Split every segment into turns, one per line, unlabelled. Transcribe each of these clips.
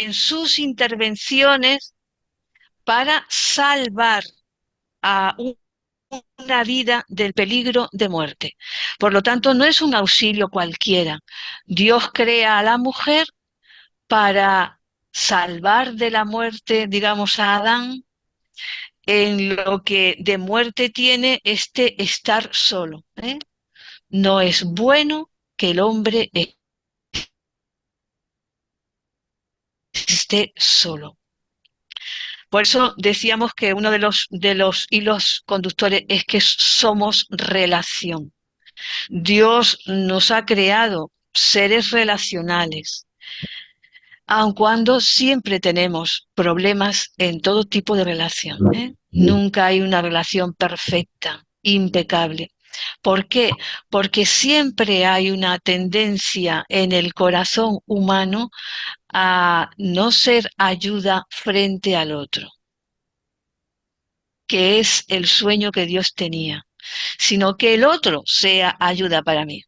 en sus intervenciones para salvar a una vida del peligro de muerte. Por lo tanto, no es un auxilio cualquiera. Dios crea a la mujer para salvar de la muerte, digamos, a Adán, en lo que de muerte tiene este estar solo, ¿eh? No es bueno que el hombre esté solo. Por eso decíamos que uno de los hilos conductores es que somos relación. Dios nos ha creado seres relacionales, aun cuando siempre tenemos problemas en todo tipo de relación, ¿eh? Nunca hay una relación perfecta, impecable. ¿Por qué? Porque siempre hay una tendencia en el corazón humano a no ser ayuda frente al otro, que es el sueño que Dios tenía, sino que el otro sea ayuda para mí.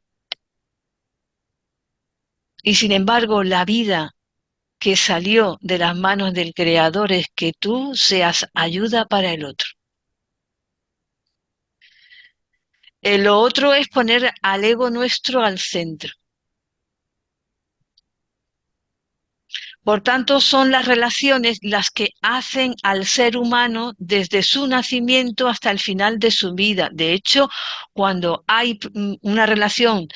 Y sin embargo, la vida que salió de las manos del Creador es que tú seas ayuda para el otro. Lo otro es poner al ego nuestro al centro. Por tanto, son las relaciones las que hacen al ser humano desde su nacimiento hasta el final de su vida. De hecho, cuando hay una relación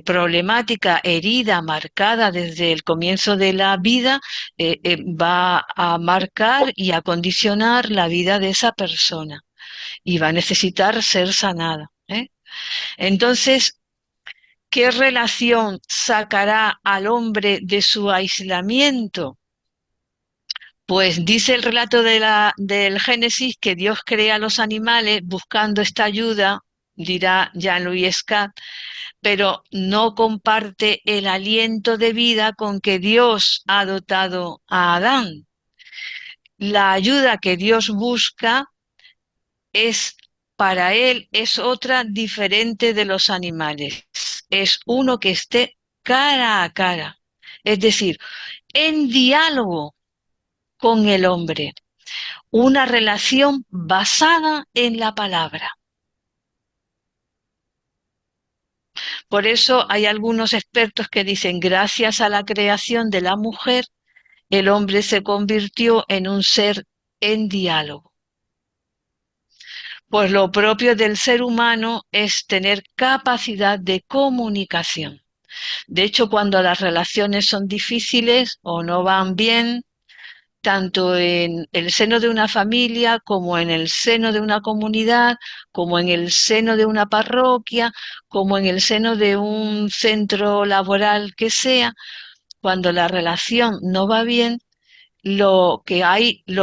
problemática, herida, marcada desde el comienzo de la vida, va a marcar y a condicionar la vida de esa persona y va a necesitar ser sanada, ¿eh? Entonces, ¿qué relación sacará al hombre de su aislamiento? Pues dice el relato del Génesis que Dios crea a los animales buscando esta ayuda, dirá Jean-Louis Scott, pero no comparte el aliento de vida con que Dios ha dotado a Adán. La ayuda que Dios busca es para él es otra diferente de los animales. Es uno que esté cara a cara, es decir, en diálogo con el hombre, una relación basada en la palabra. Por eso hay algunos expertos que dicen, gracias a la creación de la mujer, el hombre se convirtió en un ser en diálogo. Pues lo propio del ser humano es tener capacidad de comunicación. De hecho, cuando las relaciones son difíciles o no van bien, tanto en el seno de una familia como en el seno de una comunidad, como en el seno de una parroquia, como en el seno de un centro laboral que sea, cuando la relación no va bien, lo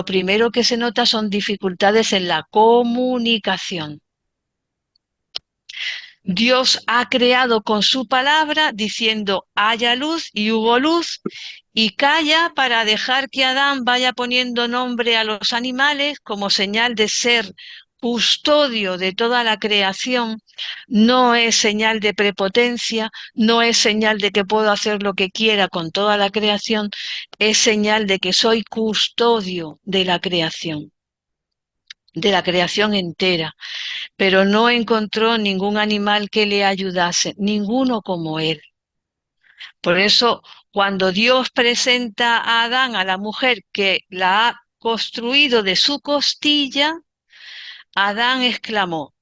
primero que se nota son dificultades en la comunicación. Dios ha creado con su palabra diciendo haya luz y hubo luz y calla para dejar que Adán vaya poniendo nombre a los animales como señal de ser custodio de toda la creación. No es señal de prepotencia, no es señal de que puedo hacer lo que quiera con toda la creación, es señal de que soy custodio de la creación entera, pero no encontró ningún animal que le ayudase, ninguno como él. Por eso, cuando Dios presenta a Adán, a la mujer que la ha construido de su costilla, Adán exclamó,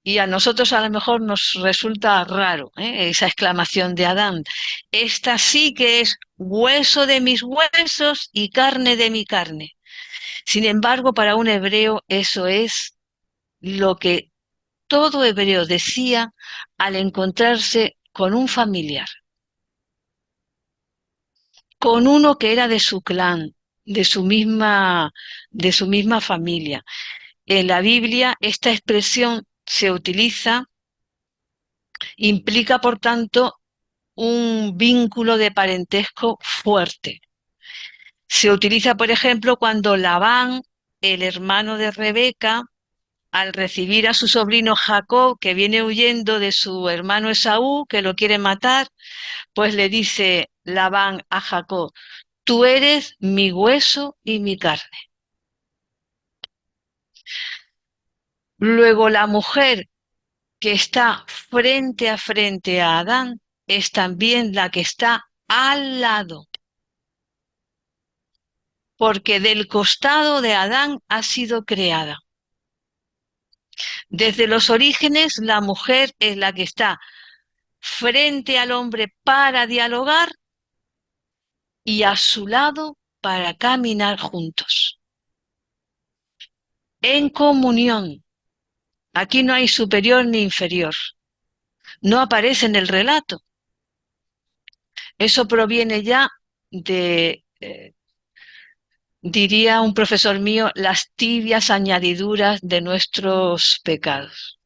y a nosotros a lo mejor nos resulta raro, esa exclamación de Adán, esta sí que es hueso de mis huesos y carne de mi carne. Sin embargo, para un hebreo eso es lo que todo hebreo decía al encontrarse con un familiar, con uno que era de su clan, de su misma familia. En la Biblia esta expresión se utiliza, implica por tanto un vínculo de parentesco fuerte. Se utiliza, por ejemplo, cuando Labán, el hermano de Rebeca, al recibir a su sobrino Jacob, que viene huyendo de su hermano Esaú, que lo quiere matar, pues le dice Labán a Jacob, tú eres mi hueso y mi carne. Luego la mujer que está frente a Adán es también la que está al lado, porque del costado de Adán ha sido creada. Desde los orígenes, la mujer es la que está frente al hombre para dialogar y a su lado para caminar juntos. En comunión. Aquí no hay superior ni inferior. No aparece en el relato. Eso proviene ya de, diría un profesor mío, las tibias añadiduras de nuestros pecados.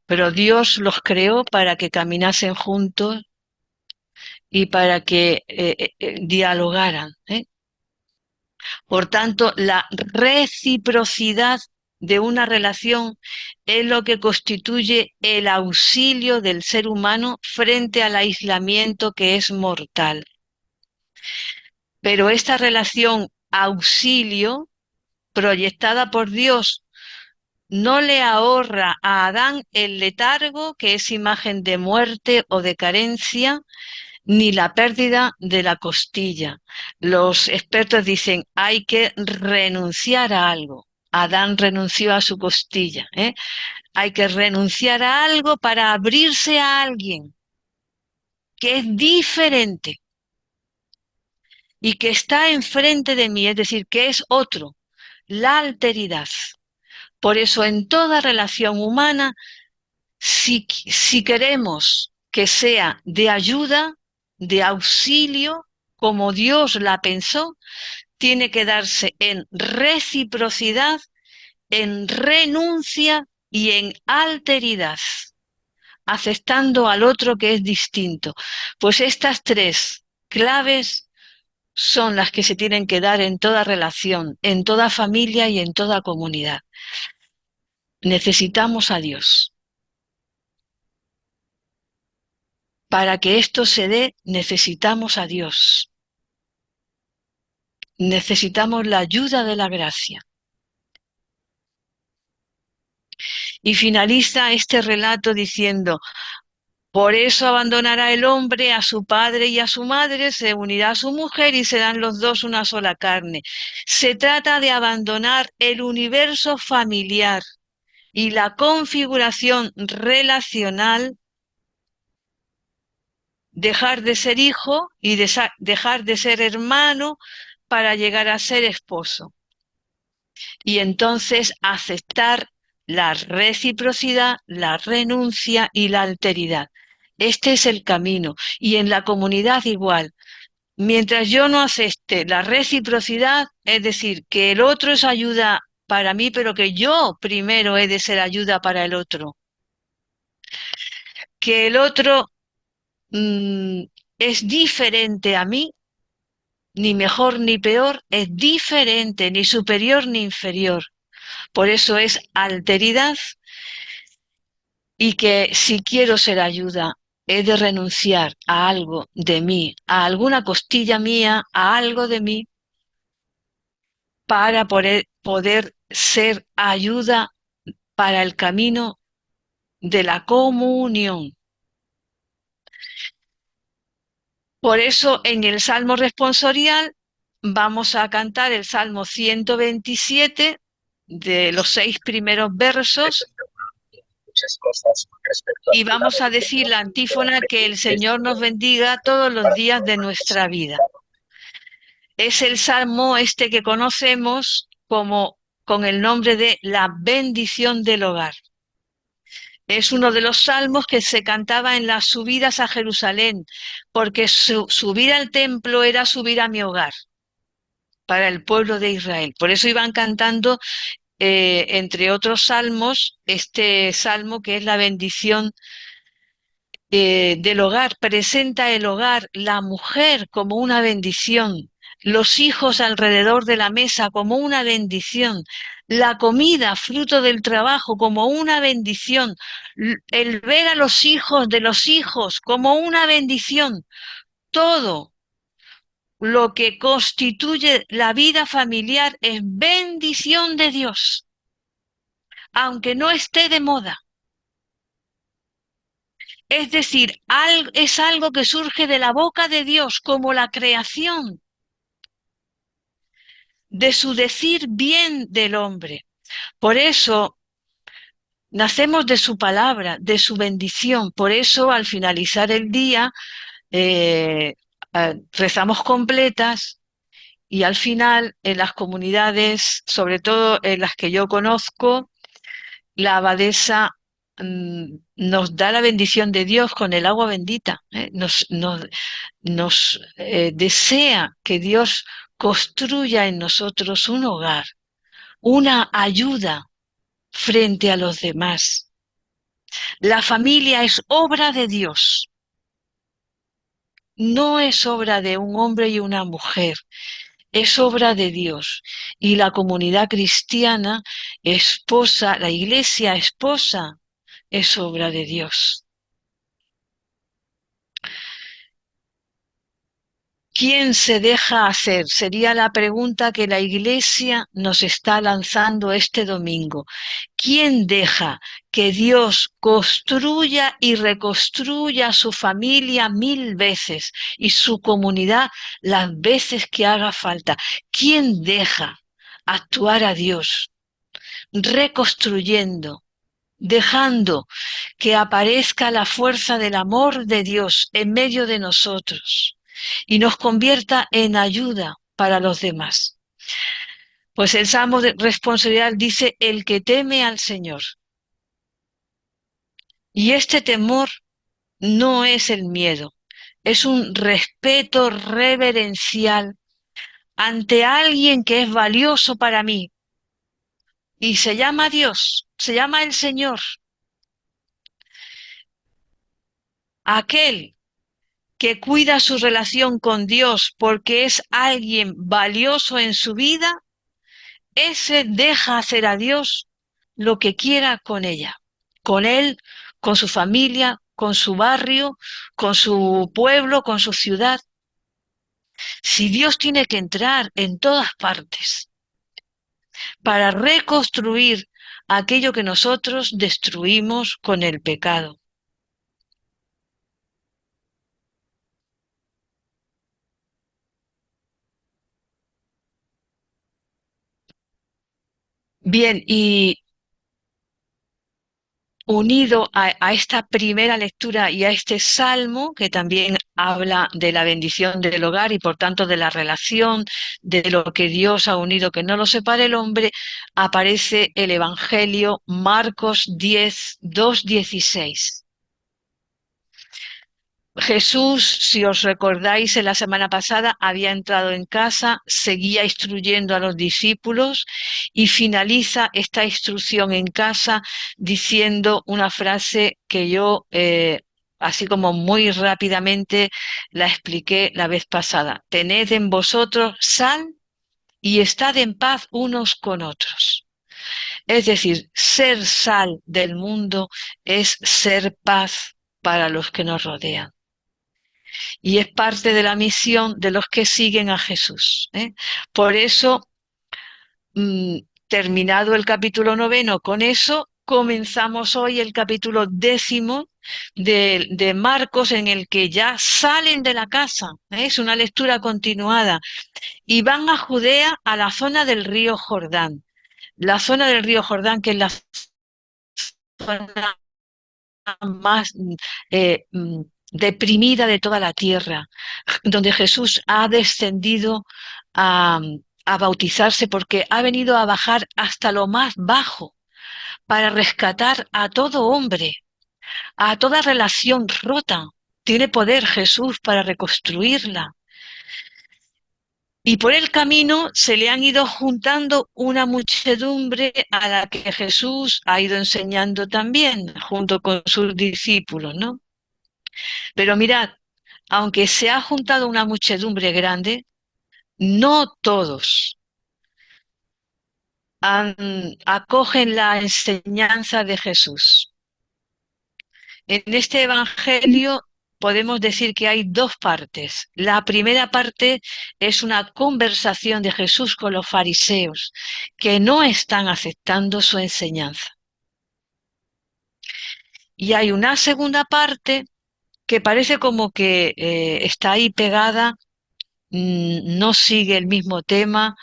Pero Dios los creó para que caminasen juntos y para que dialogaran. Por tanto, la reciprocidad de una relación es lo que constituye el auxilio del ser humano frente al aislamiento que es mortal. Pero esta relación auxilio, proyectada por Dios, no le ahorra a Adán el letargo, que es imagen de muerte o de carencia, ni la pérdida de la costilla. Los expertos dicen, hay que renunciar a algo. Adán renunció a su costilla. Hay que renunciar a algo para abrirse a alguien que es diferente y que está enfrente de mí, es decir, que es otro, la alteridad. Por eso en toda relación humana, si queremos que sea de ayuda, de auxilio, como Dios la pensó, tiene que darse en reciprocidad, en renuncia y en alteridad, aceptando al otro que es distinto. Pues estas tres claves son las que se tienen que dar en toda relación, en toda familia y en toda comunidad. Necesitamos a Dios. Para que esto se dé, necesitamos a Dios. Necesitamos la ayuda de la gracia. Y finaliza este relato diciendo, por eso abandonará el hombre a su padre y a su madre, se unirá a su mujer y serán los dos una sola carne. Se trata de abandonar el universo familiar y la configuración relacional, dejar de ser hijo y dejar de ser hermano para llegar a ser esposo. Y entonces aceptar la reciprocidad, la renuncia y la alteridad. Este es el camino. Y en la comunidad igual. Mientras yo no acepte la reciprocidad, es decir, que el otro es ayuda para mí, pero que yo primero he de ser ayuda para el otro. Que el otro es diferente a mí, ni mejor ni peor, es diferente, ni superior ni inferior. Por eso es alteridad y que si quiero ser ayuda, he de renunciar a algo de mí, a alguna costilla mía, a algo de mí, para poder ser ayuda para el camino de la comunión. Por eso en el Salmo responsorial vamos a cantar el Salmo 127 de los 6 primeros versos y vamos a decir la antífona que el Señor nos bendiga todos los días de nuestra vida. Es el Salmo este que conocemos como con el nombre de la bendición del hogar. Es uno de los salmos que se cantaba en las subidas a Jerusalén, porque subir al templo era subir a mi hogar, para el pueblo de Israel. Por eso iban cantando, entre otros salmos, este salmo que es la bendición del hogar. Presenta el hogar, la mujer como una bendición, los hijos alrededor de la mesa como una bendición, la comida, fruto del trabajo, como una bendición, el ver a los hijos de los hijos como una bendición, todo lo que constituye la vida familiar es bendición de Dios, aunque no esté de moda. Es decir, es algo que surge de la boca de Dios, como la creación, de su decir bien del hombre. Por eso nacemos de su palabra, de su bendición. Por eso al finalizar el día eh, rezamos completas y al final en las comunidades, sobre todo en las que yo conozco, la abadesa nos da la bendición de Dios con el agua bendita. Nos desea que Dios construya en nosotros un hogar, una ayuda frente a los demás. La familia es obra de Dios, no es obra de un hombre y una mujer, es obra de Dios. Y la comunidad cristiana, esposa, la iglesia esposa, es obra de Dios. ¿Quién se deja hacer? Sería la pregunta que la Iglesia nos está lanzando este domingo. ¿Quién deja que Dios construya y reconstruya su familia 1000 veces y su comunidad las veces que haga falta? ¿Quién deja actuar a Dios, reconstruyendo, dejando que aparezca la fuerza del amor de Dios en medio de nosotros y nos convierta en ayuda para los demás? Pues el Salmo de responsabilidad dice, el que teme al Señor. Y este temor no es el miedo, es un respeto reverencial ante alguien que es valioso para mí. Y se llama Dios, se llama el Señor. Aquel que cuida su relación con Dios porque es alguien valioso en su vida, ese deja hacer a Dios lo que quiera con ella, con él, con su familia, con su barrio, con su pueblo, con su ciudad. Si Dios tiene que entrar en todas partes para reconstruir aquello que nosotros destruimos con el pecado. Bien, y unido a esta primera lectura y a este salmo, que también habla de la bendición del hogar y por tanto de la relación, de lo que Dios ha unido, que no lo separe el hombre, aparece el Evangelio Marcos 10, 2, 16. Jesús, si os recordáis, en la semana pasada había entrado en casa, seguía instruyendo a los discípulos y finaliza esta instrucción en casa diciendo una frase que yo, así como muy rápidamente, la expliqué la vez pasada. Tened en vosotros sal y estad en paz unos con otros. Es decir, ser sal del mundo es ser paz para los que nos rodean y es parte de la misión de los que siguen a Jesús, ¿eh? Por eso, mm, terminado el capítulo 9, con eso comenzamos hoy el capítulo 10 de Marcos, en el que ya salen de la casa, ¿eh? Es una lectura continuada, y van a Judea, a la zona del río Jordán. La zona del río Jordán, que es la zona más deprimida de toda la tierra, donde Jesús ha descendido a, a bautizarse porque ha venido a bajar hasta lo más bajo para rescatar a todo hombre, a toda relación rota. Tiene poder Jesús para reconstruirla. Y por el camino se le han ido juntando una muchedumbre a la que Jesús ha ido enseñando también, junto con sus discípulos, ¿no? Pero mirad, aunque se ha juntado una muchedumbre grande, no todos acogen la enseñanza de Jesús. En este Evangelio podemos decir que hay dos partes. La primera parte es una conversación de Jesús con los fariseos que no están aceptando su enseñanza. Y hay una segunda parte que parece como que está ahí pegada, no sigue el mismo tema.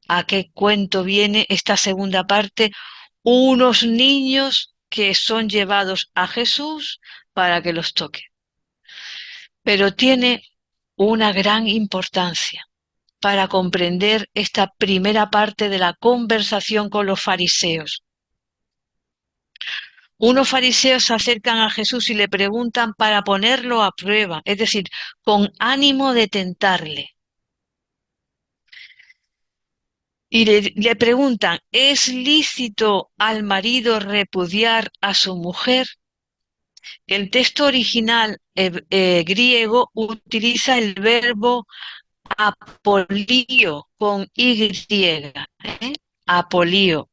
¿A qué cuento viene esta segunda parte? Unos niños que son llevados a Jesús para que los toque. Pero tiene una gran importancia para comprender esta primera parte de la conversación con los fariseos. Unos fariseos se acercan a Jesús y le preguntan para ponerlo a prueba, es decir, con ánimo de tentarle. Y le preguntan, ¿es lícito al marido repudiar a su mujer? El texto original griego utiliza el verbo apolío con Y, apolío,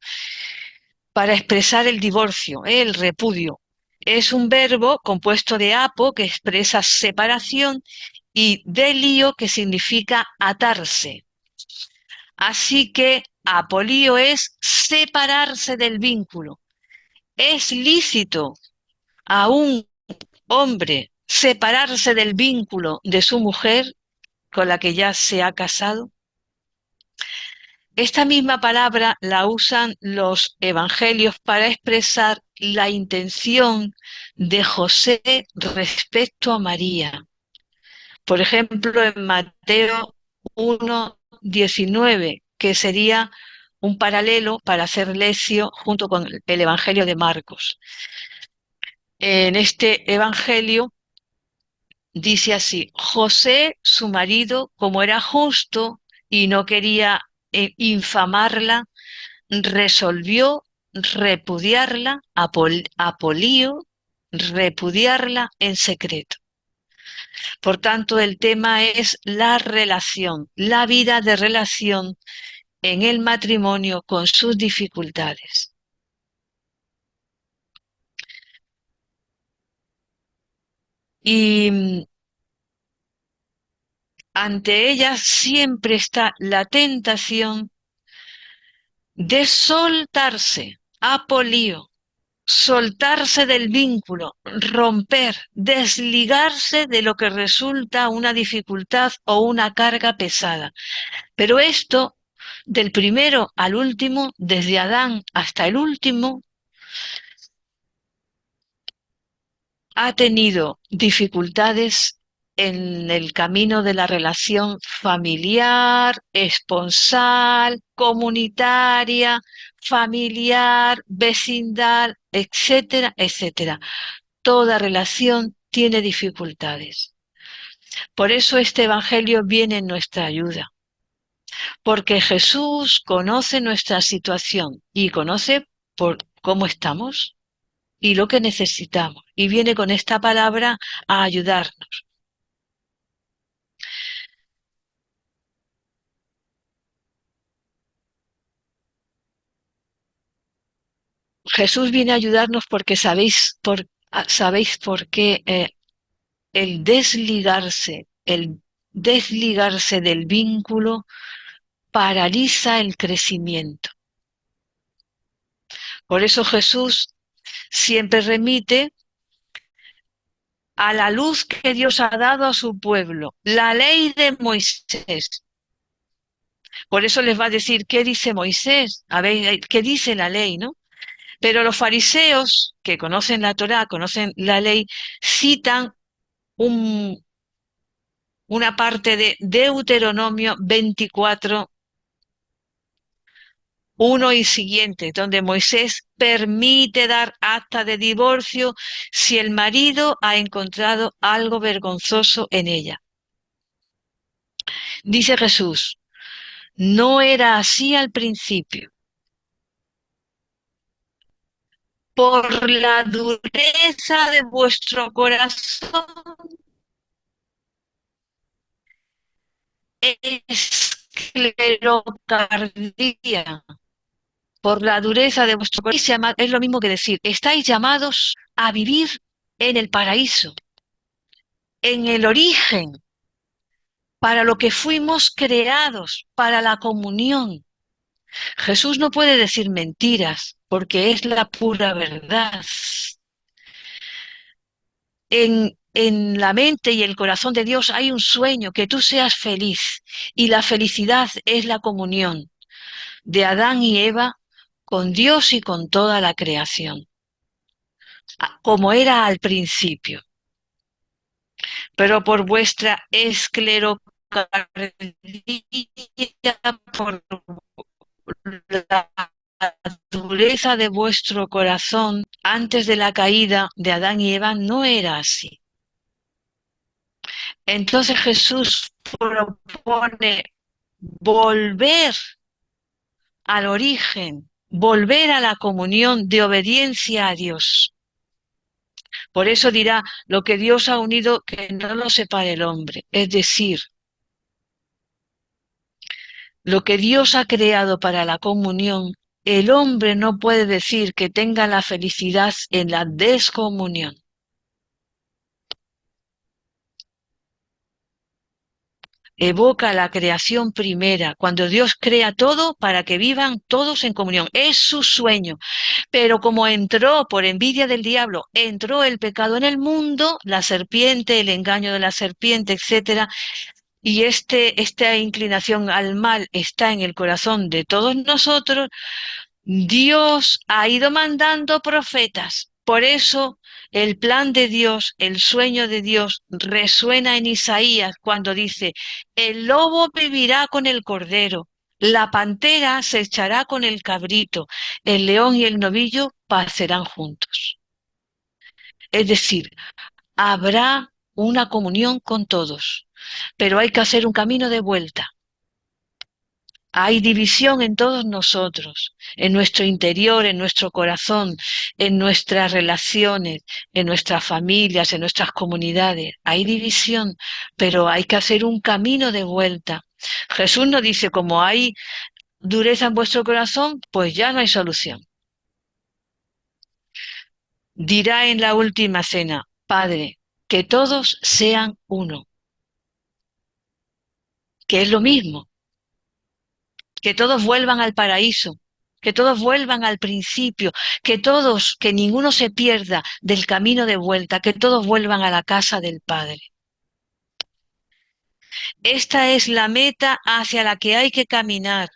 para expresar el divorcio, el repudio. Es un verbo compuesto de apo, que expresa separación, y de lío, que significa atarse. Así que apolío es separarse del vínculo. ¿Es lícito a un hombre separarse del vínculo de su mujer con la que ya se ha casado? Esta misma palabra la usan los evangelios para expresar la intención de José respecto a María. Por ejemplo, en Mateo 1:19, que sería un paralelo para hacer lecio junto con el Evangelio de Marcos. En este Evangelio dice así: José, su marido, como era justo y no quería infamarla, resolvió repudiarla, apolío, repudiarla en secreto. Por tanto, el tema es la relación, la vida de relación en el matrimonio con sus dificultades. Y ante ella siempre está la tentación de soltarse, apolío, soltarse del vínculo, romper, desligarse de lo que resulta una dificultad o una carga pesada. Pero esto, del primero al último, desde Adán hasta el último, ha tenido dificultades en el camino de la relación familiar, esponsal, comunitaria, familiar, vecindal, etcétera, etcétera. Toda relación tiene dificultades. Por eso este Evangelio viene en nuestra ayuda, porque Jesús conoce nuestra situación y conoce por cómo estamos y lo que necesitamos, y viene con esta palabra a ayudarnos. Jesús viene a ayudarnos porque sabéis por qué el desligarse del vínculo paraliza el crecimiento. Por eso Jesús siempre remite a la luz que Dios ha dado a su pueblo, la ley de Moisés. Por eso les va a decir, ¿qué dice Moisés? A ver, ¿qué dice la ley, no? Pero los fariseos, que conocen la Torá, conocen la ley, citan una parte de Deuteronomio 24, 1 y siguiente, donde Moisés permite dar acta de divorcio si el marido ha encontrado algo vergonzoso en ella. Dice Jesús, no era así al principio. Por la dureza de vuestro corazón, esclerocardía. Por la dureza de vuestro corazón, es lo mismo que decir, estáis llamados a vivir en el paraíso. en el origen, para lo que fuimos creados, para la comunión. Jesús no puede decir mentiras, porque es la pura verdad. En la mente y el corazón de Dios hay un sueño, que tú seas feliz. Y la felicidad es la comunión de Adán y Eva con Dios y con toda la creación, como era al principio. Pero por vuestra esclerocardía, por la dureza de vuestro corazón, antes de la caída de Adán y Eva, no era así. Entonces Jesús propone volver al origen, volver a la comunión de obediencia a Dios. Por eso dirá, lo que Dios ha unido, que no lo separe el hombre. Es decir, lo que Dios ha creado para la comunión, el hombre no puede decir que tenga la felicidad en la descomunión. Evoca la creación primera, cuando Dios crea todo para que vivan todos en comunión. Es su sueño. Pero como entró por envidia del diablo, entró el pecado en el mundo, la serpiente, el engaño de la serpiente, etcétera, y esta inclinación al mal está en el corazón de todos nosotros, Dios ha ido mandando profetas. Por eso el plan de Dios, el sueño de Dios resuena en Isaías cuando dice, el lobo vivirá con el cordero, la pantera se echará con el cabrito, el león y el novillo pasarán juntos. Es decir, habrá una comunión con todos, pero hay que hacer un camino de vuelta. Hay división en todos nosotros, en nuestro interior, en nuestro corazón, en nuestras relaciones, en nuestras familias, en nuestras comunidades. Hay división, pero hay que hacer un camino de vuelta. Jesús nos dice, como hay dureza en vuestro corazón, pues ya no hay solución. Dirá en la última cena, Padre, que todos sean uno, que es lo mismo, que todos vuelvan al paraíso, que todos vuelvan al principio, que todos, que ninguno se pierda del camino de vuelta, que todos vuelvan a la casa del Padre. Esta es la meta hacia la que hay que caminar,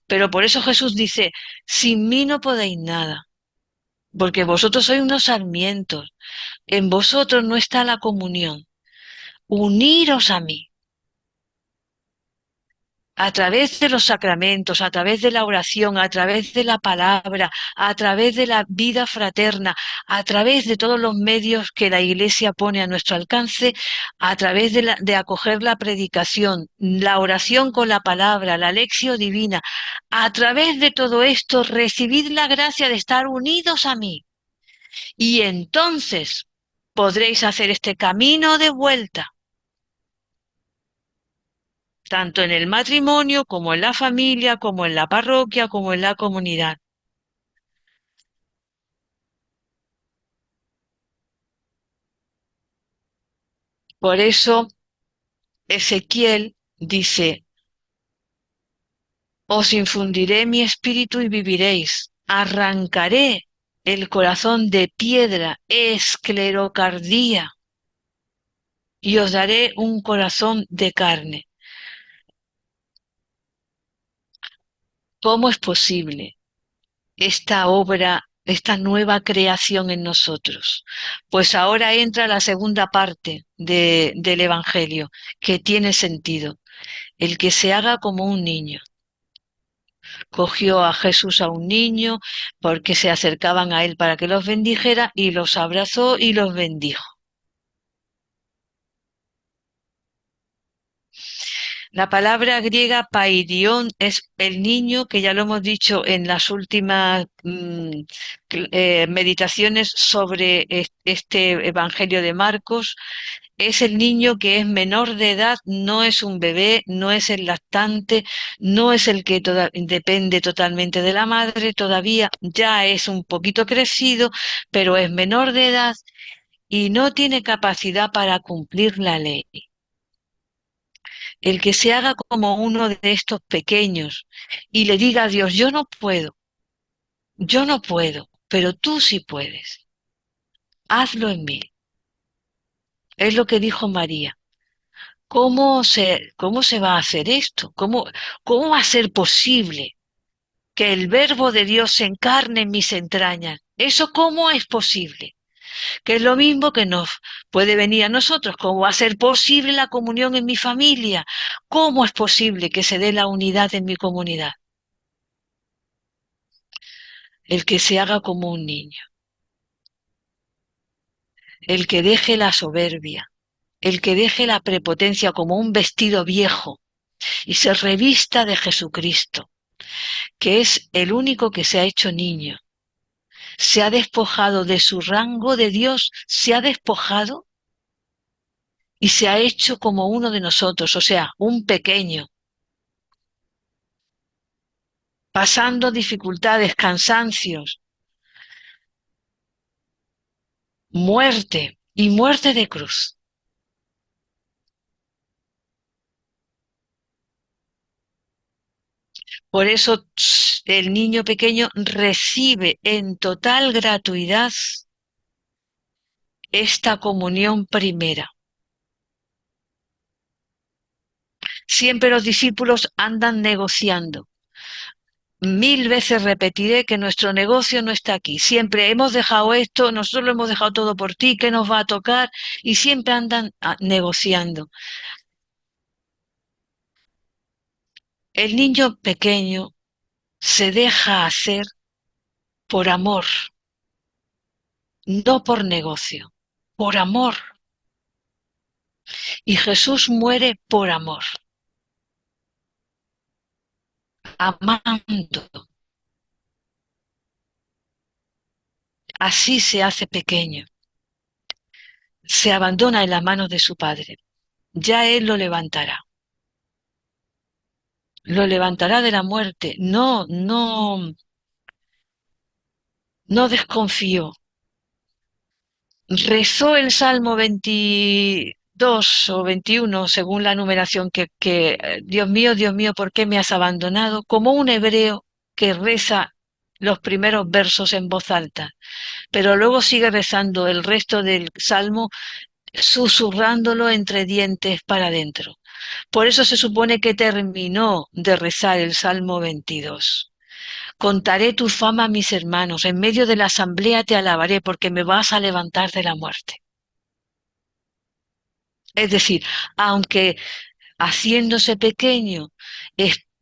pero por eso Jesús dice, sin mí no podéis nada, porque vosotros sois unos sarmientos, en vosotros no está la comunión, uniros a mí. A través de los sacramentos, a través de la oración, a través de la palabra, a través de la vida fraterna, a través de todos los medios que la Iglesia pone a nuestro alcance, a través de acoger la predicación, la oración con la palabra, la lección divina, a través de todo esto recibid la gracia de estar unidos a mí. Y entonces podréis hacer este camino de vuelta tanto en el matrimonio como en la familia, como en la parroquia, como en la comunidad. Por eso Ezequiel dice, os infundiré mi espíritu y viviréis, arrancaré el corazón de piedra, esclerocardía, y os daré un corazón de carne. ¿Cómo es posible esta obra, esta nueva creación en nosotros? Pues ahora entra la segunda parte del Evangelio, que tiene sentido. El que se haga como un niño. Cogió a Jesús a un niño porque se acercaban a él para que los bendijera y los abrazó y los bendijo. La palabra griega paidión es el niño, que ya lo hemos dicho en las últimas meditaciones sobre este Evangelio de Marcos. Es el niño que es menor de edad, no es un bebé, no es el lactante, no es el que depende totalmente de la madre, todavía ya es un poquito crecido, pero es menor de edad y no tiene capacidad para cumplir la ley. El que se haga como uno de estos pequeños y le diga a Dios, yo no puedo, pero tú sí puedes, hazlo en mí. Es lo que dijo María. Cómo se va a hacer esto? ¿Cómo va a ser posible que el verbo de Dios se encarne en mis entrañas? ¿Eso cómo es posible? Que es lo mismo que nos puede venir a nosotros. ¿Cómo va a ser posible la comunión en mi familia? ¿Cómo es posible que se dé la unidad en mi comunidad? El que se haga como un niño, el que deje la soberbia, el que deje la prepotencia como un vestido viejo y se revista de Jesucristo, que es el único que se ha hecho niño. Se ha despojado de su rango de Dios, se ha despojado y se ha hecho como uno de nosotros, o sea, un pequeño, pasando dificultades, cansancios, muerte y muerte de cruz. Por eso el niño pequeño recibe en total gratuidad esta comunión primera. Siempre los discípulos andan negociando. Mil veces repetiré que nuestro negocio no está aquí. Siempre hemos dejado esto, nosotros lo hemos dejado todo por ti, ¿qué nos va a tocar? Y siempre andan negociando. El niño pequeño se deja hacer por amor, no por negocio, por amor. Y Jesús muere por amor, amando. Así se hace pequeño, se abandona en las manos de su Padre. Ya Él lo levantará de la muerte. No, no, no desconfió. Rezó el Salmo 22 o 21, según la numeración, Dios mío, ¿por qué me has abandonado? Como un hebreo que reza los primeros versos en voz alta, pero luego sigue rezando el resto del Salmo susurrándolo entre dientes para adentro. Por eso se supone que terminó de rezar el Salmo 22. Contaré tu fama a mis hermanos, en medio de la asamblea te alabaré porque me vas a levantar de la muerte. Es decir, aunque haciéndose pequeño,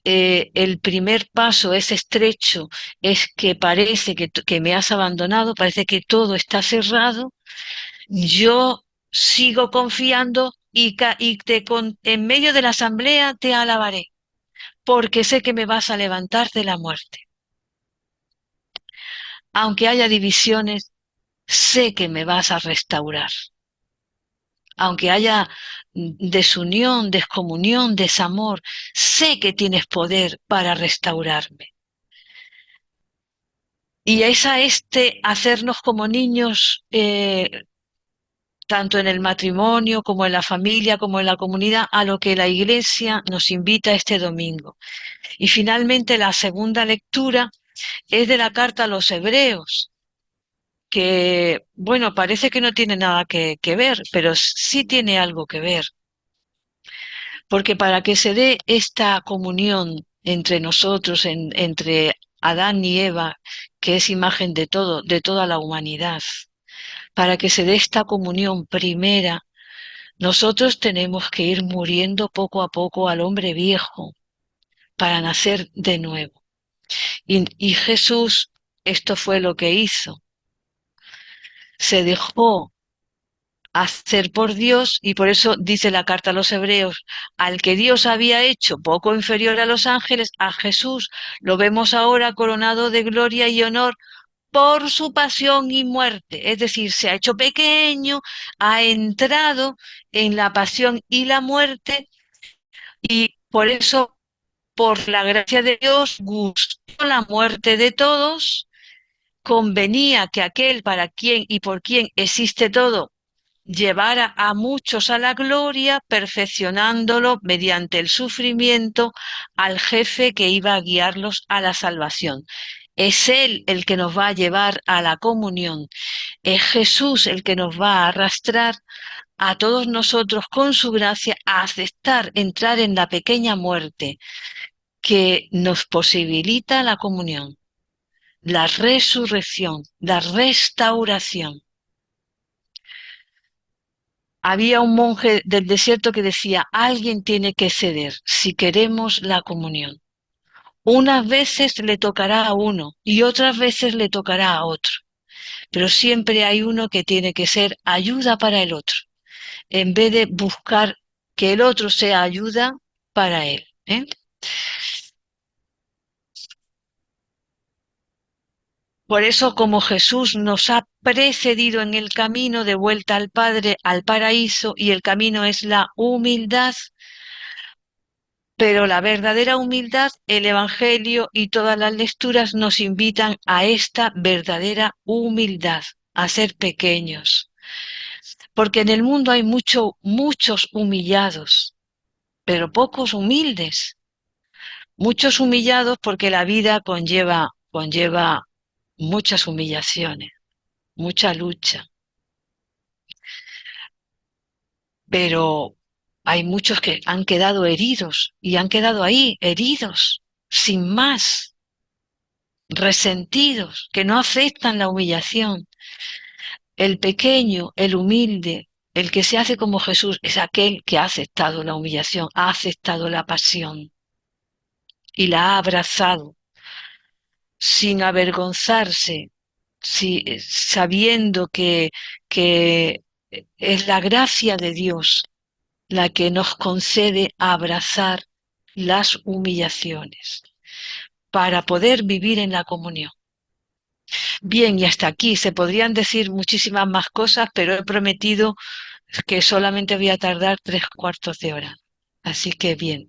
el primer paso es estrecho, es que parece que me has abandonado, parece que todo está cerrado, yo sigo confiando y en medio de la asamblea te alabaré, porque sé que me vas a levantar de la muerte. Aunque haya divisiones, sé que me vas a restaurar. Aunque haya desunión, descomunión, desamor, sé que tienes poder para restaurarme. Y es a hacernos como niños, tanto en el matrimonio como en la familia, como en la comunidad, a lo que la Iglesia nos invita este domingo. Y finalmente la segunda lectura es de la carta a los Hebreos, que, bueno, parece que no tiene nada que ver, pero sí tiene algo que ver. Porque para que se dé esta comunión entre nosotros, entre Adán y Eva, que es imagen de todo, de toda la humanidad, para que se dé esta comunión primera, nosotros tenemos que ir muriendo poco a poco al hombre viejo para nacer de nuevo. Y Jesús, esto fue lo que hizo. Se dejó hacer por Dios y por eso dice la carta a los Hebreos, al que Dios había hecho poco inferior a los ángeles, a Jesús lo vemos ahora coronado de gloria y honor por su pasión y muerte. Es decir, se ha hecho pequeño, ha entrado en la pasión y la muerte y por eso, por la gracia de Dios, gustó la muerte de todos, convenía que aquel para quien y por quien existe todo llevar a muchos a la gloria, perfeccionándolo mediante el sufrimiento al jefe que iba a guiarlos a la salvación. Es Él el que nos va a llevar a la comunión. Es Jesús el que nos va a arrastrar a todos nosotros con su gracia a aceptar entrar en la pequeña muerte que nos posibilita la comunión, la resurrección, la restauración. Había un monje del desierto que decía, alguien tiene que ceder si queremos la comunión. Unas veces le tocará a uno y otras veces le tocará a otro, pero siempre hay uno que tiene que ser ayuda para el otro, en vez de buscar que el otro sea ayuda para él. Por eso, como Jesús nos ha precedido en el camino de vuelta al Padre, al paraíso, y el camino es la humildad, pero la verdadera humildad, el Evangelio y todas las lecturas nos invitan a esta verdadera humildad, a ser pequeños. Porque en el mundo hay muchos humillados, pero pocos humildes. Muchos humillados porque la vida conlleva muchas humillaciones, mucha lucha. Pero hay muchos que han quedado heridos y han quedado ahí, heridos, sin más, resentidos, que no aceptan la humillación. El pequeño, el humilde, el que se hace como Jesús, es aquel que ha aceptado la humillación, ha aceptado la pasión y la ha abrazado sin avergonzarse, sabiendo que es la gracia de Dios la que nos concede abrazar las humillaciones para poder vivir en la comunión. Bien, y hasta aquí se podrían decir muchísimas más cosas, pero he prometido que solamente voy a tardar 3/4 de hora. Así que bien,